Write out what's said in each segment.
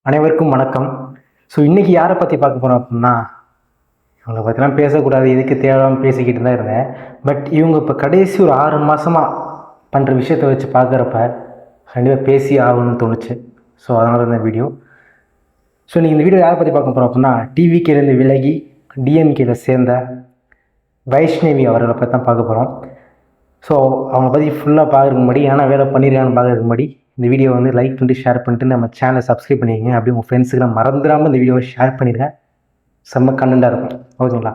அனைவருக்கும் வணக்கம். ஸோ இன்றைக்கி யாரை பற்றி பார்க்க போகிறோம் அப்படின்னா, இவங்களை பற்றிலாம் பேசக்கூடாது, எதுக்கு தேவையாமல் பேசிக்கிட்டு தான் இருந்தேன். பட் இவங்க இப்போ கடைசி ஒரு 6 மாதமாக பண்ணுற விஷயத்தை வச்சு பார்க்குறப்ப கண்டிப்பாக பேசி ஆகணும்னு தோணுச்சு. ஸோ அதனால இந்த வீடியோ. ஸோ நீங்கள் இந்த வீடியோ யாரை பற்றி பார்க்க போகிறோம் அப்படின்னா, டிவிகேலேருந்து விலகி டிஎம்கேயில் சேர்ந்த வைஷ்ணவி அவர்களை பற்றி தான் பார்க்க போகிறோம். ஸோ அவங்கள பற்றி ஃபுல்லாக பார்க்குறதுக்கு முன்னாடி ஏன்னா வேலை பண்ணிடுறான்னு பார்க்குறதுக்கு முன்னாடி இந்த வீடியோ வந்து லைக் பண்ணிட்டு ஷேர் பண்ணிட்டு நம்ம சேனலை சப்ஸ்கிரைப் பண்ணிக்கங்க. அப்படி உங்கள் ஃப்ரெண்ட்ஸுக்கு மறந்துடாமல் இந்த வீடியோவை ஷேர் பண்ணிடுங்க. செம்ம கண்டென்ட்டாக இருக்கும், ஓகேங்களா?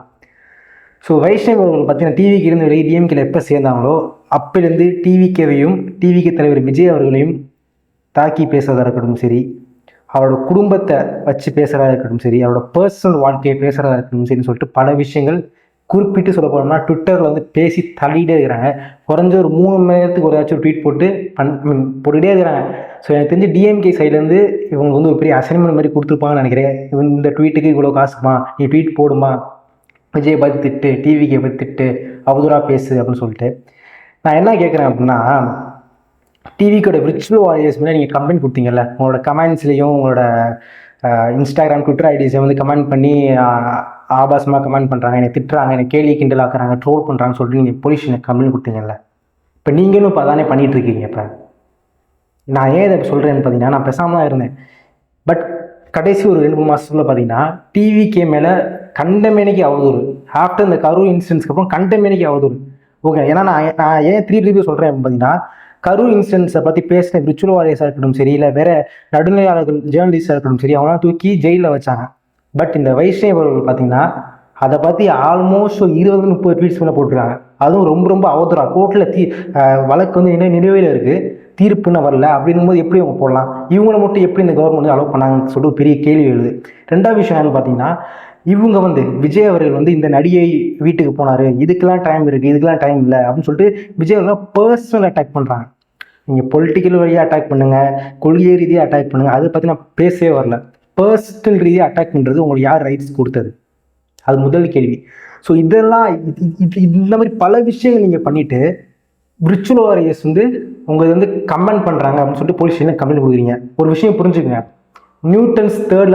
ஸோ வைஷ்ணவி அவர்கள் பார்த்தீங்கன்னா டிவிக்கு இருந்து வெளியே டிஎம்கேல எப்போ சேர்ந்தாங்களோ அப்போலேருந்து டிவிகேவையும் டிவிகே தலைவர் விஜய் அவர்களையும் தாக்கி பேசுறதா இருக்கட்டும் சரி, அவரோட குடும்பத்தை வச்சு பேசுகிறதா இருக்கட்டும் சரி, அவரோட பர்சனல் வாழ்க்கையை பேசுகிறதா இருக்கட்டும் சரின்னு சொல்லிட்டு பல விஷயங்கள் குறிப்பிட்டு சொல்ல போனோம்னா ட்விட்டரில் வந்து பேசி தள்ளிகிட்டே இருக்கிறாங்க. குறைஞ்ச ஒரு 3 மணி நேரத்துக்கு ஒரு ஏதாச்சும் ட்வீட் போட்டுகிட்டே இருக்கிறாங்க. ஸோ எனக்கு தெரிஞ்சு டிஎம்கே சைட்லேருந்து இவங்க வந்து ஒரு பெரிய அசைன்மெண்ட் மாதிரி கொடுத்துருப்பாங்கன்னு நினைக்கிறேன். இந்த ட்வீட்டுக்கு இவ்வளோ காசுமா, நீ ட்வீட் போடுமா, விஜய் பற்றி திட்டு, டிவிக்கே பற்றி திட்டு, அவதூறாக பேசு அப்படின்னு சொல்லிட்டு. நான் என்ன கேட்குறேன் அப்படின்னா, டிவிக்கோட விர்ச்சுவல் வாரியர்ஸ் மேலே நீங்கள் கம்ப்ளைண்ட் கொடுத்தீங்கல்ல, உங்களோட கமெண்ட்ஸ்லேயும் உங்களோட இன்ஸ்டாகிராம் ட்விட்டர் ஐடிஸை வந்து கமெண்ட் பண்ணி ஆபாசமாக கமெண்ட் பண்ணுறாங்க, என்னை திட்டுறாங்க, என்னை கேள்வி கிண்டல் ஆக்குறாங்க, ட்ரோல் பண்ணுறாங்கன்னு சொல்லிட்டு நீங்கள் போலீஸ் கம்ப்ளைண்ட் கொடுத்தீங்கல்ல. இப்போ நீங்களும் இப்போ அதானே பண்ணிகிட்ருக்கீங்க. இப்போ நான் ஏன் இதை சொல்கிறேன்னு பார்த்தீங்கன்னா, நான் பேசாமல் தான் இருந்தேன். பட் கடைசி ஒரு 2-3 மாதத்துல பார்த்தீங்கன்னா டிவிகே மேலே கண்டமேனிக்கு அவதூறு. ஆஃப்டர் இந்த கரூர் இன்சிடென்ட்ஸ்க்கு அப்புறம் கண்டமேனிக்கு அவதூறு. ஓகே, ஏன்னா நான் ஏன் 3 ரிவ்யூ சொல்கிறேன் அப்படின்னு பார்த்தீங்கன்னா, கரூர் இன்சிடென்ட்ஸை பற்றி பேசின விர்ச்சுவல் வாரியர்ஸாக இருக்கட்டும் சரி, இல்லை வேறு நடுநிலையாளர்கள் ஜேர்னலிஸ்டாக இருக்கட்டும் சரி, அவங்களாம் தூக்கி ஜெயிலில் வச்சாங்க. பட் இந்த வைஷ்ணவி அவர்கள் பார்த்தீங்கன்னா அதை பற்றி ஆல்மோஸ்ட் 20-30 ட்வீட்ஸ் மேலே போட்டிருக்காங்க. அதுவும் ரொம்ப ரொம்ப அவதூறாக. கோர்ட்டில் வழக்கு வந்து என்ன நிலுவையில் இருக்குது, தீர்ப்புன்னு வரல. அப்படிங்கும்போது எப்படி அவங்க போடலாம்? இவங்களை மட்டும் எப்படி இந்த கவர்மெண்ட் அலோவ் பண்ணாங்கன்னு சொல்லிட்டு ஒரு பெரிய கேள்வி எழுது. 2வது விஷயம் என்னன்னு பார்த்தீங்கன்னா, இவங்க வந்து விஜய் அவர்கள் வந்து இந்த நடிகை வீட்டுக்கு போனார், இதுக்கெல்லாம் டைம் இருக்குது, இதுக்கெல்லாம் டைம் இல்லை அப்படின்னு சொல்லிட்டு விஜய் அவர்கள் பர்சனல் அட்டாக் பண்ணுறாங்க. நீங்கள் பொலிட்டிக்கல் வழியாக அட்டாக் பண்ணுங்கள், கொள்கை ரீதியாக அட்டாக் பண்ணுங்கள், அதை பற்றி நான் பேசவே வரல. பர்சனல் ரீதியாக அட்டாக் பண்ணுறது உங்களுக்கு யார் ரைட்ஸ் கொடுத்தது? அது முதல் கேள்வி. ஸோ இதெல்லாம் இந்த மாதிரி பல விஷயங்கள் நீங்கள் பண்ணிவிட்டு விர்ச்சுவல் வாரியர்ஸ் வந்து உங்களை வந்து கமெண்ட் பண்ணுறாங்க அப்படின்னு சொல்லிட்டு போலீஸ் ஸ்டேஷனில் கம்ப்ளைண்ட் கொடுக்குறீங்க. ஒரு விஷயம் புரிஞ்சுக்கங்க, நியூட்டன்ஸ் 3rd